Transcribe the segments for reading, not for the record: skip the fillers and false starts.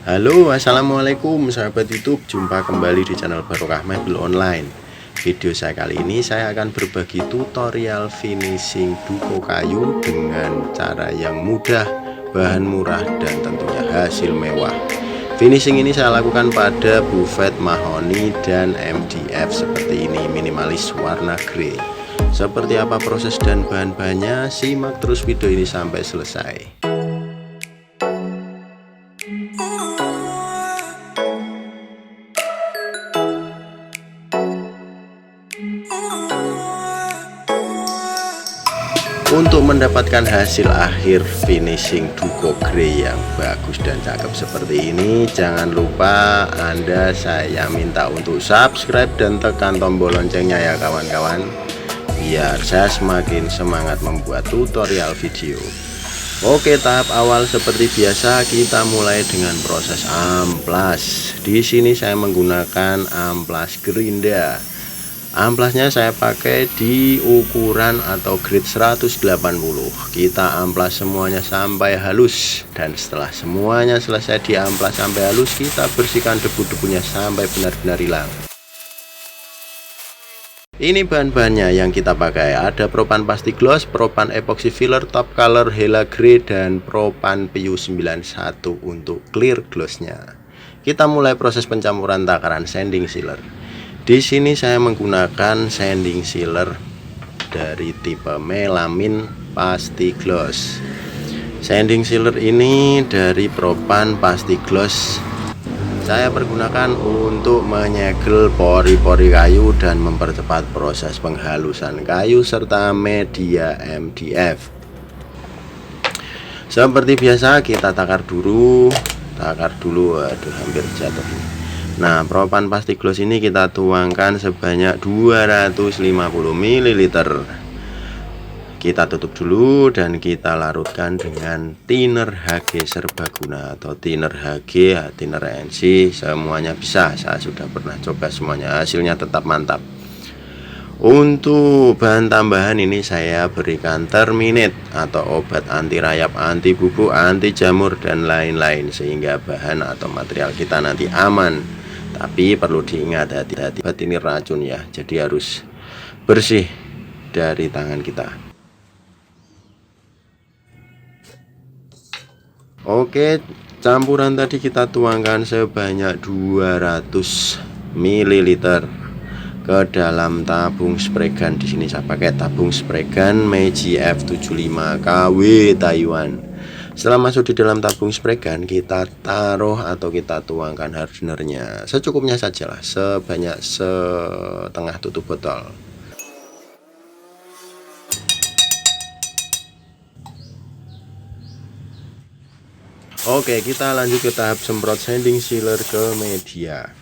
Halo, assalamualaikum sahabat YouTube. Jumpa kembali di channel Barokah Mebel Online. Video saya kali ini saya akan berbagi tutorial finishing duko kayu dengan cara yang mudah, bahan murah, dan tentunya hasil mewah. Finishing ini saya lakukan pada buffet mahoni dan MDF seperti ini, minimalis warna grey. Seperti apa proses dan bahan-bahannya? Simak terus video ini sampai selesai. Untuk mendapatkan hasil akhir finishing duko grey yang bagus dan cakep seperti ini, jangan lupa saya minta untuk subscribe dan tekan tombol loncengnya ya kawan-kawan, biar saya semakin semangat membuat tutorial video. Oke, tahap awal seperti biasa kita mulai dengan proses amplas. Di sini saya menggunakan amplas gerinda. Amplasnya saya pakai di ukuran atau grade 180. Kita amplas semuanya sampai halus, dan setelah semuanya selesai diamplas sampai halus, kita bersihkan debu-debunya sampai benar-benar hilang. Ini bahan-bahannya yang kita pakai, ada propan pasti gloss, propan epoxy filler, top color Hela Grey, dan propan PU91 untuk clear glossnya. Kita mulai proses pencampuran takaran sanding sealer. Di sini saya menggunakan sanding sealer dari tipe melamin pasti gloss. Sanding sealer ini dari propan pasti gloss saya pergunakan untuk menyegel pori-pori kayu dan mempercepat proses penghalusan kayu serta media MDF. Seperti biasa kita takar dulu. Aduh, hampir jatuh. Nah, propan pasti gloss ini kita tuangkan sebanyak 250 ml. Kita tutup dulu dan kita larutkan dengan thinner HG serbaguna atau thinner HG, thinner NC, semuanya bisa. Saya sudah pernah coba semuanya, hasilnya tetap mantap. Untuk bahan tambahan ini saya berikan terminate atau obat anti rayap, anti bubuk, anti jamur, dan lain-lain, sehingga bahan atau material kita nanti aman. Tapi perlu diingat, hati-hati, ini racun ya, jadi harus bersih dari tangan kita. Oke, campuran tadi kita tuangkan sebanyak 200 ml ke dalam tabung spray gun. Di sini saya pakai tabung spray gun Meiji F75 KW Taiwan. Setelah masuk di dalam tabung spray gun, kita taruh atau kita tuangkan hardenernya secukupnya sajalah, sebanyak setengah tutup botol. Oke, kita lanjut ke tahap semprot sanding sealer ke media.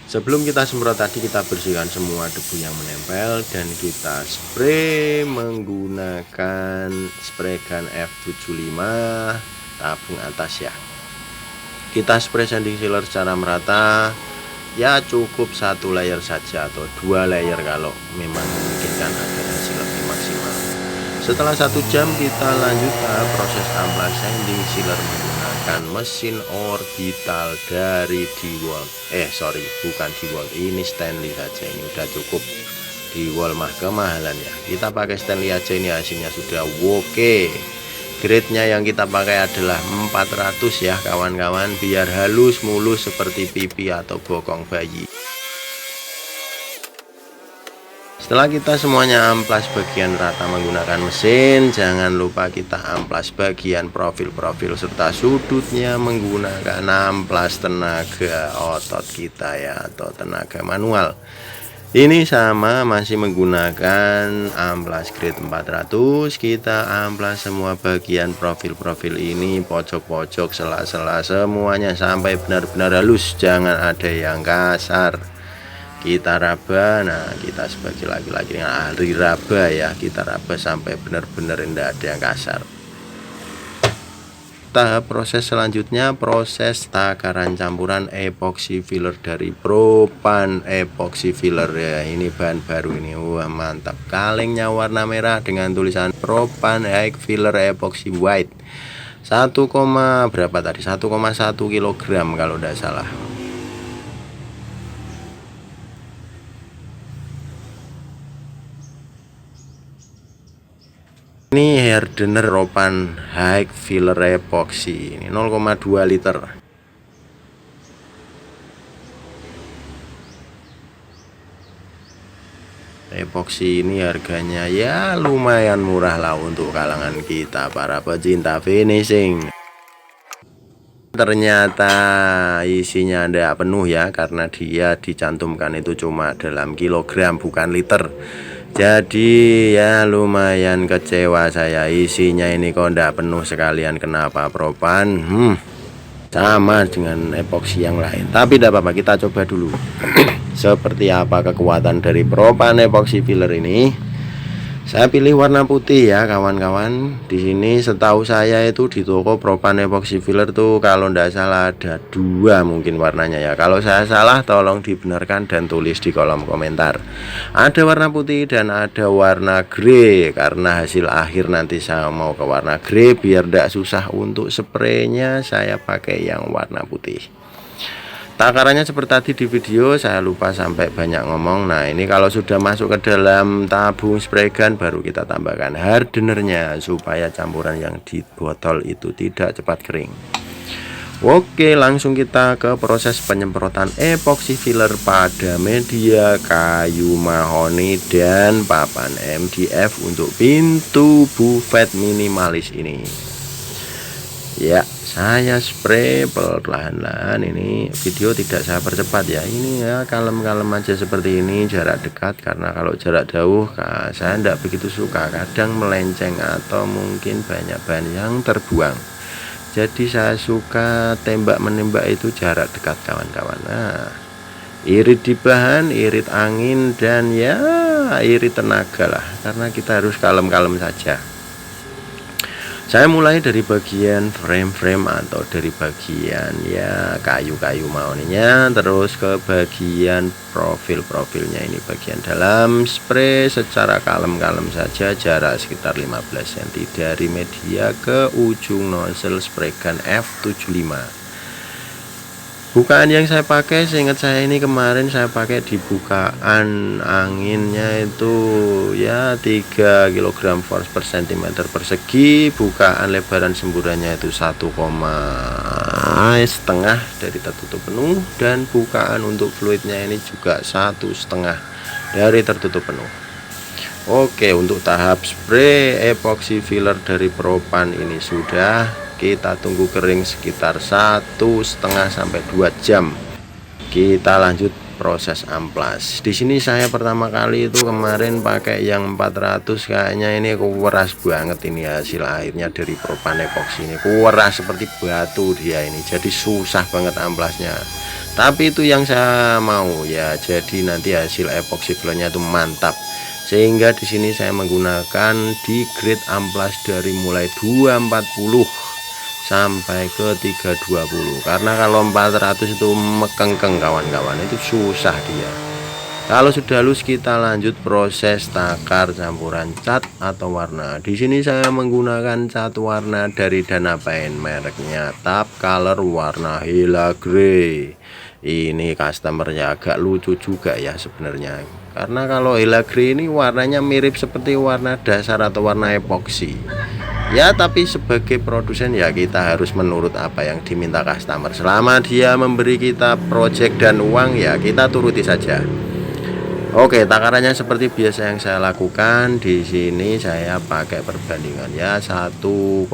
Sebelum kita semprot tadi, kita bersihkan semua debu yang menempel dan kita spray menggunakan spray gun F75 tabung atas ya. Kita spray sanding sealer secara merata, ya cukup satu layer saja atau 2 layer kalau memang memungkinkan agar hasil lebih maksimal. Setelah 1 jam kita lanjut ke proses amplas sanding sealer menggunakan mesin orbital dari DeWalt. Bukan DeWalt, ini Stanley saja, ini udah cukup. DeWalt mah kemahalan ya, kita pakai Stanley aja, ini hasilnya sudah oke. Grade-nya yang kita pakai adalah 400 ya kawan-kawan, biar halus mulus seperti pipi atau bokong bayi. Setelah kita semuanya amplas bagian rata menggunakan mesin, jangan lupa kita amplas bagian profil-profil serta sudutnya menggunakan amplas tenaga otot kita ya, atau tenaga manual. Ini sama, masih menggunakan amplas grade 400. Kita amplas semua bagian profil-profil ini, pojok-pojok, sela-sela, semuanya sampai benar-benar halus, jangan ada yang kasar. Kita raba, nah kita sebagai laki-laki yang ahli raba ya, kita raba sampai benar-benar tidak ada yang kasar. Tahap proses selanjutnya proses takaran campuran epoxy filler dari propan epoxy filler ya, ini bahan baru ini, wah mantap. Kalengnya warna merah dengan tulisan propan high filler epoxy white. berapa tadi, 1,1 kilogram kalau tidak salah. Ini hardener Propan High Filler Epoxy, ini 0,2 liter. Epoxy ini harganya ya lumayan murah lah untuk kalangan kita para pecinta finishing. Ternyata isinya tidak penuh ya, karena dia dicantumkan itu cuma dalam kilogram bukan liter. Jadi ya lumayan kecewa saya, isinya ini kok tidak penuh sekalian. Kenapa Propan sama dengan epoxy yang lain? Tapi tidak apa-apa, kita coba dulu seperti apa kekuatan dari Propan epoxy filler ini. Saya pilih warna putih ya kawan-kawan. Di sini setahu saya itu di toko Propan epoxy filler tuh kalau tidak salah ada 2 mungkin warnanya ya. Kalau saya salah tolong dibenarkan dan tulis di kolom komentar. Ada warna putih dan ada warna grey. Karena hasil akhir nanti saya mau ke warna grey, biar tidak susah untuk spraynya, saya pakai yang warna putih. Takarannya seperti tadi di video, saya lupa sampai banyak ngomong. Nah ini kalau sudah masuk ke dalam tabung spray gun, baru kita tambahkan hardenernya supaya campuran yang di botol itu tidak cepat kering. Oke, langsung kita ke proses penyemprotan epoxy filler pada media kayu mahoni dan papan MDF untuk pintu buffet minimalis ini. Ya, saya spray perlahan-lahan. Ini video tidak saya percepat ya, ini ya kalem-kalem aja seperti ini, jarak dekat. Karena kalau jarak jauh saya tidak begitu suka, kadang melenceng atau mungkin banyak bahan yang terbuang. Jadi saya suka tembak menembak itu jarak dekat kawan-kawan. Nah, irit di bahan, irit angin, dan ya irit tenaga lah, karena kita harus kalem-kalem saja. Saya mulai dari bagian frame-frame atau dari bagian ya kayu-kayu mahoninya, terus ke bagian profil-profilnya. Ini bagian dalam, spray secara kalem-kalem saja, jarak sekitar 15 cm dari media ke ujung nozzle spray gun F75. Bukaan yang saya pakai, seingat saya ini kemarin saya pakai di bukaan anginnya itu ya 3 kg force per cm persegi. Bukaan lebaran semburannya itu 1,5 dari tertutup penuh, dan bukaan untuk fluidnya ini juga 1,5 dari tertutup penuh. Oke, untuk tahap spray epoxy filler dari Propan ini sudah. Kita tunggu kering sekitar 1,5 sampai 2 jam. Kita lanjut proses amplas. Di sini saya pertama kali itu kemarin pakai yang 400, kayaknya ini kuras banget ini hasil akhirnya dari Propan epoxy ini. Kuras seperti batu dia ini. Jadi susah banget amplasnya. Tapi itu yang saya mau ya. Jadi nanti hasil epoxy fillernya itu mantap. Sehingga di sini saya menggunakan di grade amplas dari mulai 240 sampai ke 320, karena kalau 400 itu mekengkeng kawan-kawan, itu susah dia. Kalau sudah halus kita lanjut proses takar campuran cat atau warna. Di sini saya menggunakan cat warna dari Dana Paint, mereknya Top Color warna Hela Grey. Ini customernya agak lucu juga ya sebenarnya, karena kalau Hela Grey ini warnanya mirip seperti warna dasar atau warna epoxy ya, tapi sebagai produsen ya kita harus menurut apa yang diminta customer. Selama dia memberi kita project dan uang ya kita turuti saja. Oke, takarannya seperti biasa yang saya lakukan. Di sini saya pakai perbandingan ya 1,5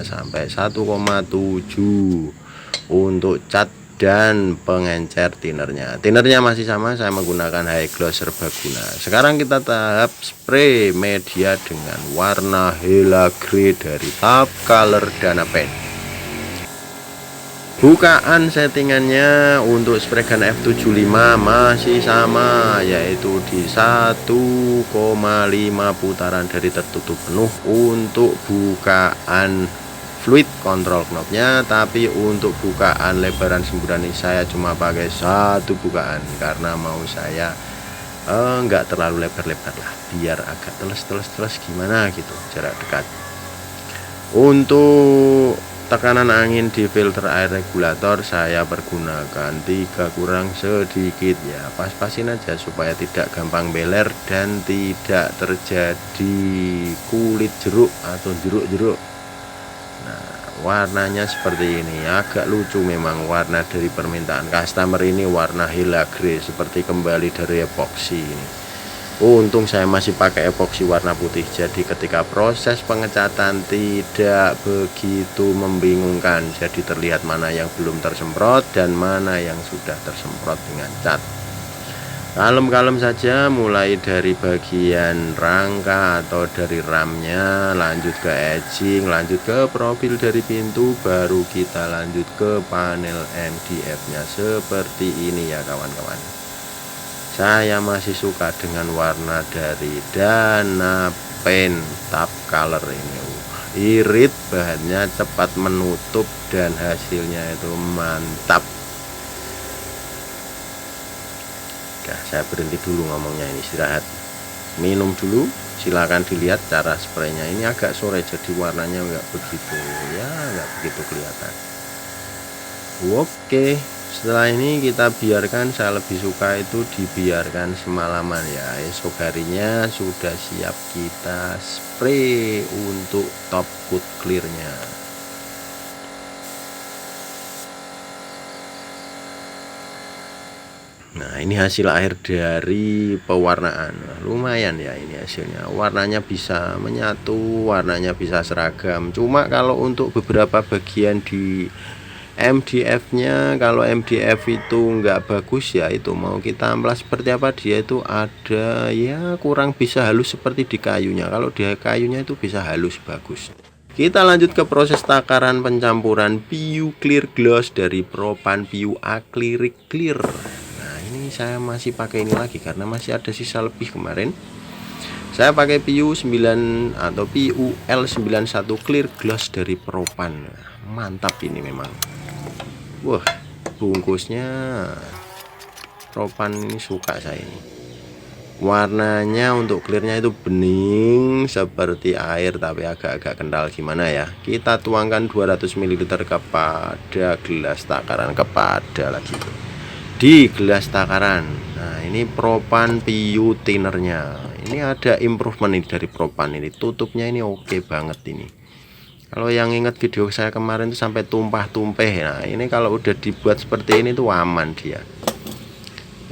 sampai 1,7 untuk cat dan pengencer tinernya. Tinernya masih sama, saya menggunakan high gloss serbaguna. Sekarang kita tahap spray media dengan warna Hela Grey dari Top Color Dana Paint. Bukaan settingannya untuk spray gun F75 masih sama, yaitu di 1,5 putaran dari tertutup penuh untuk bukaan fluid kontrol knobnya. Tapi untuk bukaan lebaran semburan ini saya cuma pakai 1 bukaan, karena mau saya enggak terlalu lebar-lebar lah, biar agak teles gimana gitu jarak dekat. Untuk tekanan angin di filter air regulator saya pergunakan 3 kurang sedikit ya, pas-pasin aja supaya tidak gampang beler dan tidak terjadi kulit jeruk atau jeruk-jeruk. Nah, warnanya seperti ini, agak lucu memang warna dari permintaan customer ini, warna Hella Grey seperti kembali dari epoxy ini. Untung saya masih pakai epoxy warna putih, jadi ketika proses pengecatan tidak begitu membingungkan, jadi terlihat mana yang belum tersemprot dan mana yang sudah tersemprot dengan cat. Kalem-kalem saja, mulai dari bagian rangka atau dari ramnya, lanjut ke edging, lanjut ke profil dari pintu, baru kita lanjut ke panel MDF nya seperti ini ya kawan-kawan. Saya masih suka dengan warna dari Dana Paint Top Color ini. Irit, bahannya cepat menutup dan hasilnya itu mantap. Nah, saya berhenti dulu ngomongnya, ini istirahat, minum dulu. Silakan dilihat cara spraynya, ini agak sore jadi warnanya nggak begitu kelihatan. Oke, setelah ini kita biarkan, saya lebih suka itu dibiarkan semalaman ya. Esok harinya sudah siap kita spray untuk top coat clearnya. Nah, ini hasil akhir dari pewarnaan. Lumayan ya ini hasilnya. Warnanya bisa menyatu, warnanya bisa seragam. Cuma kalau untuk beberapa bagian di MDF-nya, kalau MDF itu nggak bagus ya, itu mau kita amplas seperti apa, dia itu ada ya kurang bisa halus seperti di kayunya. Kalau di kayunya itu bisa halus bagus. Kita lanjut ke proses takaran pencampuran PU Clear Gloss dari Propan PU Acrylic Clear. Nah, ini saya masih pakai ini lagi karena masih ada sisa lebih kemarin. Saya pakai PU 9 atau PU L91 Clear Gloss dari Propan. Mantap ini memang. Wah, bungkusnya Propan ini suka saya ini. Warnanya untuk clearnya itu bening seperti air tapi agak-agak kental gimana ya. Kita tuangkan 200 ml kepada gelas takaran, di gelas takaran. Nah, ini Propan PU thinnernya. Ini ada improvement ini dari Propan ini. Tutupnya ini oke banget ini. Kalau yang ingat video saya kemarin itu sampai tumpah-tumpeh. Nah, ini kalau udah dibuat seperti ini tuh aman dia.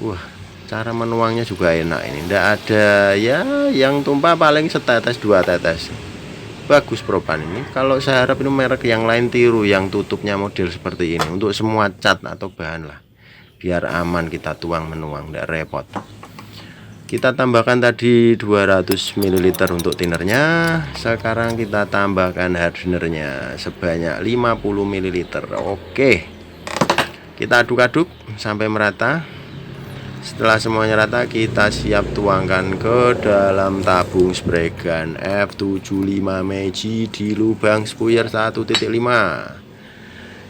Wah, cara menuangnya juga enak ini. Nggak ada ya yang tumpah, paling setetes 2 tetes. Bagus Propan ini. Kalau saya harap ini merek yang lain tiru yang tutupnya model seperti ini untuk semua cat atau bahan lah. Biar aman kita tuang menuang, nggak repot. Kita tambahkan tadi 200 ml untuk thinnernya. Sekarang kita tambahkan hardenernya sebanyak 50 ml. Oke, kita aduk-aduk sampai merata. Setelah semuanya rata, kita siap tuangkan ke dalam tabung spray gun F75 Magic di lubang spuyer 1.5.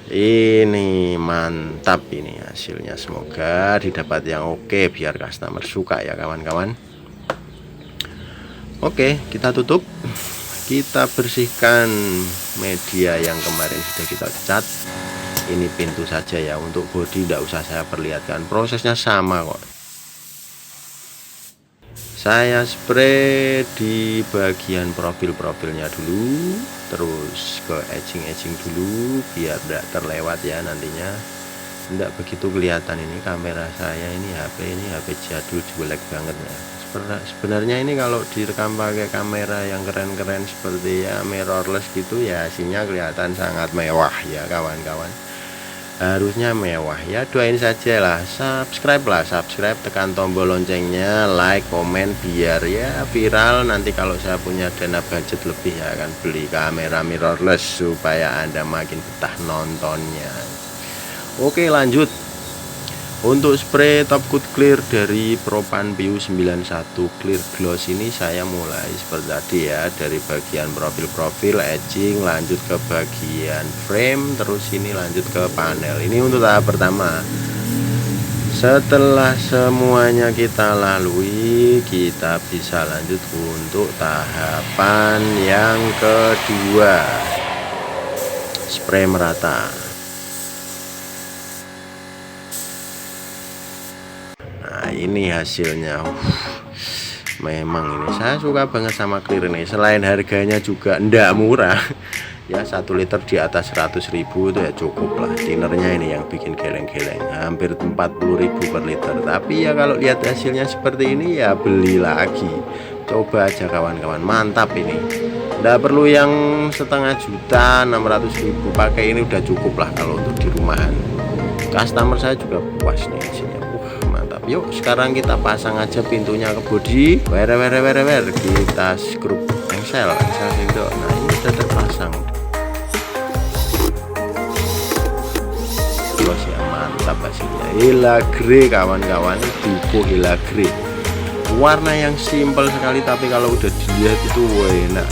Ini mantap ini hasilnya, semoga didapat yang oke biar customer suka ya kawan-kawan. Oke, kita tutup, kita bersihkan media yang kemarin sudah kita cat. Ini pintu saja ya, untuk bodi tidak usah saya perlihatkan, prosesnya sama kok. Saya spray di bagian profilnya dulu, terus ke edging dulu biar tidak terlewat ya nantinya. Tidak begitu kelihatan ini kamera saya, ini HP jadul jelek banget ya. Sebenarnya ini kalau direkam pakai kamera yang keren-keren seperti ya mirrorless gitu ya, hasilnya kelihatan sangat mewah ya kawan-kawan. Harusnya mewah ya, doain saja lah, subscribe, tekan tombol loncengnya, like, komen biar ya viral. Nanti kalau saya punya dana budget lebih ya akan beli kamera mirrorless supaya Anda makin betah nontonnya. Oke, lanjut. Untuk spray top coat clear dari Propan PU 91 Clear Gloss ini saya mulai seperti tadi ya, dari bagian profil edging, lanjut ke bagian frame, terus ini lanjut ke panel. Ini untuk tahap pertama. Setelah semuanya kita lalui, kita bisa lanjut untuk tahapan yang kedua, spray merata. Nah, ini hasilnya. Memang ini saya suka banget sama clear ini. Selain harganya juga ndak murah ya, 1 liter di atas 100.000 itu ya cukup lah. Tinernya ini yang bikin geleng-geleng, hampir 40.000 per liter. Tapi ya kalau lihat hasilnya seperti ini ya beli lagi. Coba aja kawan-kawan, mantap ini. Ndak perlu yang setengah juta, 600.000. Pakai ini udah cukup lah kalau untuk di rumahan. Customer saya juga puas nih hasilnya. Mantap. Yuk sekarang kita pasang aja pintunya ke bodi. Wer kita skrup engsel itu. Nah ini sudah terpasang. Los ya, mantap hasilnya. Hila grey kawan-kawan, Duco Hila grey. Warna yang simple sekali tapi kalau udah dilihat itu enak.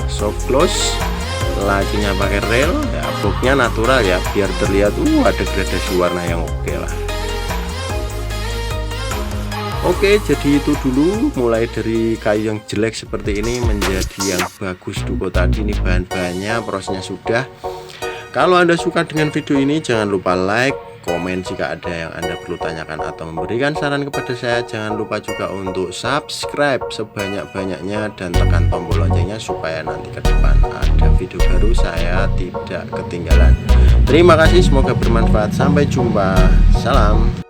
Soft close, lakinya pakai rel ya, boxnya natural ya, biar terlihat ada gradasi warna yang oke lah. Oke, jadi itu dulu, mulai dari kayu yang jelek seperti ini menjadi yang bagus Duco tadi. Ini bahan-bahannya, prosesnya sudah. Kalau Anda suka dengan video ini, jangan lupa like, komen jika ada yang Anda perlu tanyakan atau memberikan saran kepada saya. Jangan lupa juga untuk subscribe sebanyak-banyaknya dan tekan tombol loncengnya supaya nanti ke depan ada video baru saya tidak ketinggalan. Terima kasih, semoga bermanfaat. Sampai jumpa. Salam.